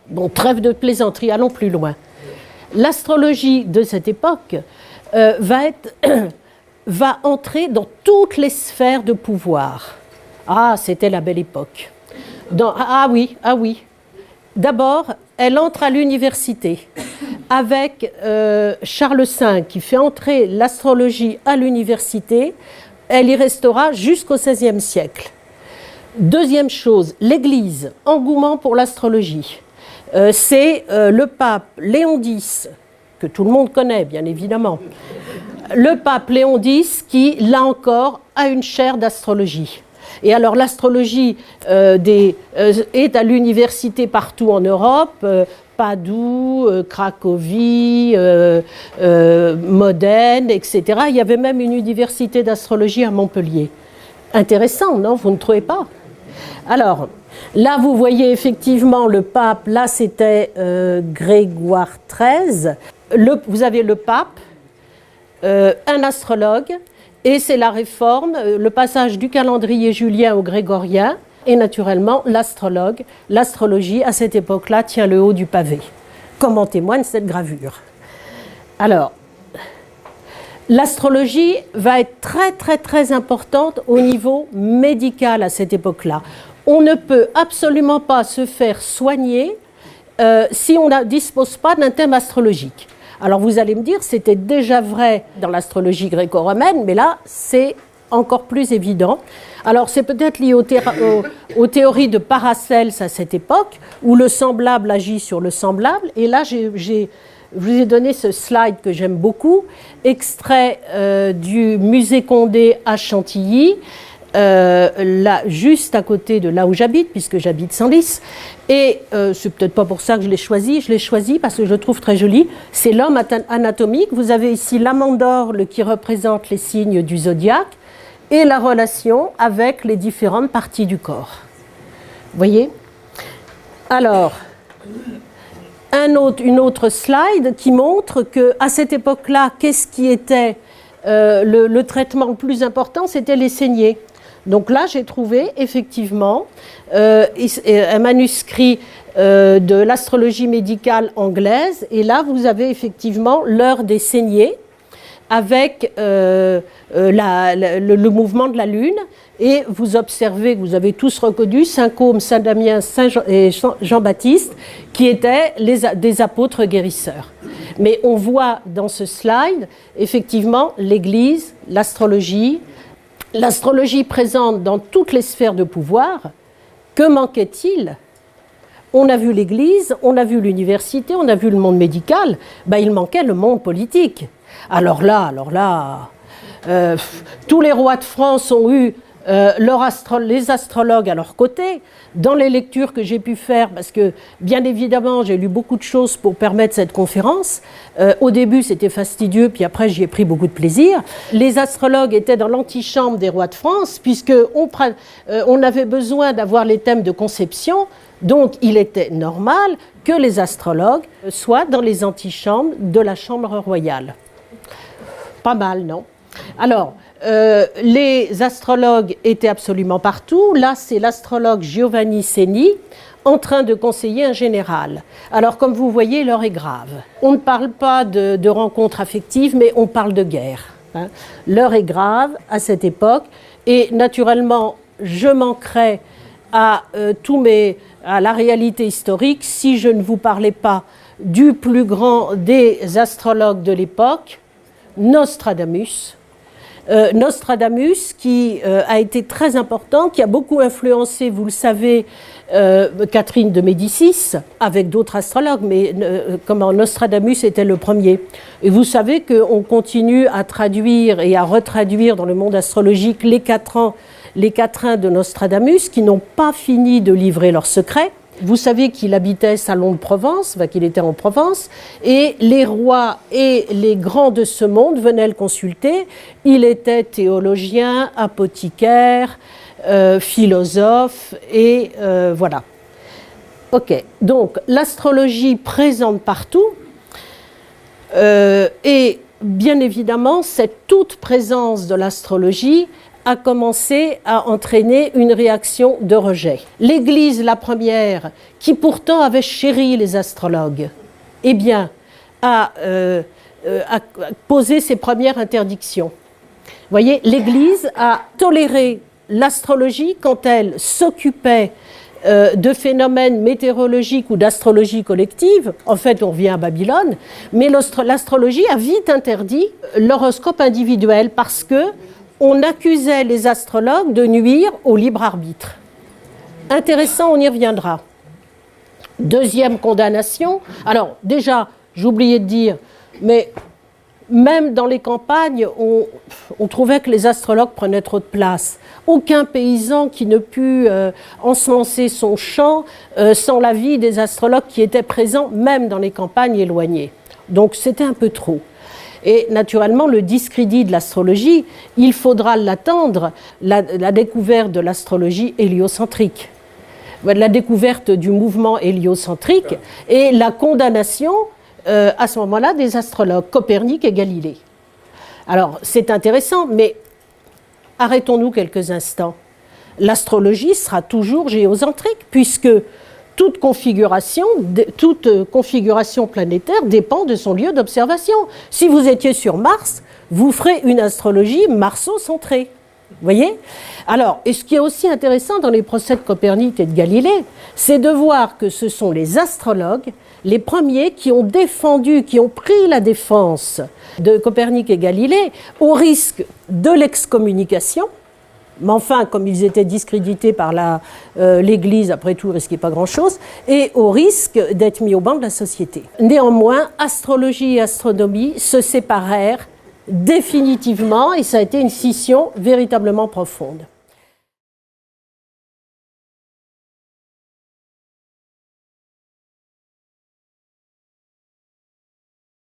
Bon, trêve de plaisanterie, allons plus loin. L'astrologie de cette époque va entrer dans toutes les sphères de pouvoir. Ah, c'était la belle époque. Ah oui. D'abord, elle entre à l'université avec Charles V qui fait entrer l'astrologie à l'université. Elle y restera jusqu'au XVIe siècle. Deuxième chose, l'Église, engouement pour l'astrologie. C'est le pape Léon X, que tout le monde connaît bien évidemment, le pape Léon X qui, là encore, a une chaire d'astrologie. Et alors l'astrologie est à l'université partout en Europe, Padoue, Cracovie, Modène, etc. Il y avait même une université d'astrologie à Montpellier. Intéressant, non? Vous ne trouvez pas? Alors, là, vous voyez effectivement le pape, là c'était Grégoire XIII. Vous avez le pape, un astrologue, et c'est la réforme, le passage du calendrier julien au grégorien, et naturellement l'astrologue. L'astrologie, à cette époque-là, tient le haut du pavé, comme en témoigne cette gravure. Alors, l'astrologie va être très très très importante au niveau médical à cette époque-là. On ne peut absolument pas se faire soigner si on ne dispose pas d'un thème astrologique. Alors vous allez me dire, c'était déjà vrai dans l'astrologie gréco-romaine, mais là c'est encore plus évident. Alors c'est peut-être lié aux théories de Paracels à cette époque, où le semblable agit sur le semblable, et là je vous ai donné ce slide que j'aime beaucoup, extrait du musée Condé à Chantilly, là, juste à côté de là où j'habite, puisque j'habite Senlis. Et c'est peut-être pas pour ça que je l'ai choisi parce que je le trouve très joli. C'est l'homme anatomique. Vous avez ici l'amandorle qui représente les signes du zodiaque et la relation avec les différentes parties du corps. Vous voyez? Alors, une autre slide qui montre qu'à cette époque-là, qu'est-ce qui était le traitement le plus important? C'était les saignées. Donc là, j'ai trouvé effectivement un manuscrit de l'astrologie médicale anglaise. Et là, vous avez effectivement l'heure des saignées avec le mouvement de la Lune. Et vous observez, vous avez tous reconnu Saint-Côme, Saint-Damien et Jean-Baptiste, qui étaient des apôtres guérisseurs. Mais on voit dans ce slide, effectivement, l'Église, l'astrologie présente dans toutes les sphères de pouvoir. Que manquait-il? On a vu l'Église, on a vu l'université, on a vu le monde médical. Il manquait le monde politique. Alors là, tous les rois de France ont eu les astrologues à leur côté. Dans les lectures que j'ai pu faire, parce que bien évidemment j'ai lu beaucoup de choses pour permettre cette conférence, au début c'était fastidieux, puis après j'y ai pris beaucoup de plaisir. Les astrologues étaient dans l'antichambre des rois de France, puisqu'on avait besoin d'avoir les thèmes de conception, donc il était normal que les astrologues soient dans les antichambres de la chambre royale. Pas mal, non? Alors, les astrologues étaient absolument partout. Là, c'est l'astrologue Giovanni Segni en train de conseiller un général. Alors, comme vous voyez, l'heure est grave. On ne parle pas de rencontres affectives, mais on parle de guerre. Hein. L'heure est grave à cette époque. Et naturellement, je manquerais à la réalité historique si je ne vous parlais pas du plus grand des astrologues de l'époque, Nostradamus. Nostradamus qui a été très important, qui a beaucoup influencé, vous le savez, Catherine de Médicis, avec d'autres astrologues, mais Nostradamus était le premier. Et vous savez qu'on continue à traduire et à retraduire dans le monde astrologique les quatrains de Nostradamus, qui n'ont pas fini de livrer leurs secrets. Vous savez qu'il habitait Salon de Provence, qu'il était en Provence, et les rois et les grands de ce monde venaient le consulter. Il était théologien, apothicaire, philosophe, et voilà. Ok, donc l'astrologie présente partout, et bien évidemment, cette toute présence de l'astrologie a commencé à entraîner une réaction de rejet. L'Église, la première, qui pourtant avait chéri les astrologues, eh bien, a posé ses premières interdictions. Vous voyez, l'Église a toléré l'astrologie quand elle s'occupait de phénomènes météorologiques ou d'astrologie collective. En fait, on revient à Babylone, mais l'astrologie a vite interdit l'horoscope individuel parce que on accusait les astrologues de nuire au libre arbitre. Intéressant, on y reviendra. Deuxième condamnation. Alors, déjà, j'oubliais de dire, mais même dans les campagnes, on trouvait que les astrologues prenaient trop de place. Aucun paysan qui ne put ensemencer son champ sans l'avis des astrologues qui étaient présents, même dans les campagnes éloignées. Donc c'était un peu trop. Et naturellement, le discrédit de l'astrologie, il faudra l'attendre, la découverte de l'astrologie héliocentrique, la découverte du mouvement héliocentrique et la condamnation à ce moment-là des astrologues, Copernic et Galilée. Alors, c'est intéressant, mais arrêtons-nous quelques instants. L'astrologie sera toujours géocentrique, puisque toute configuration planétaire dépend de son lieu d'observation. Si vous étiez sur Mars, vous ferez une astrologie marsocentrée. Vous voyez ? Alors, et ce qui est aussi intéressant dans les procès de Copernic et de Galilée, c'est de voir que ce sont les astrologues, les premiers qui ont défendu, qui ont pris la défense de Copernic et Galilée au risque de l'excommunication. Mais enfin, comme ils étaient discrédités par l'Église, après tout, ils ne risquaient pas grand-chose, et au risque d'être mis au banc de la société. Néanmoins, astrologie et astronomie se séparèrent définitivement, et ça a été une scission véritablement profonde.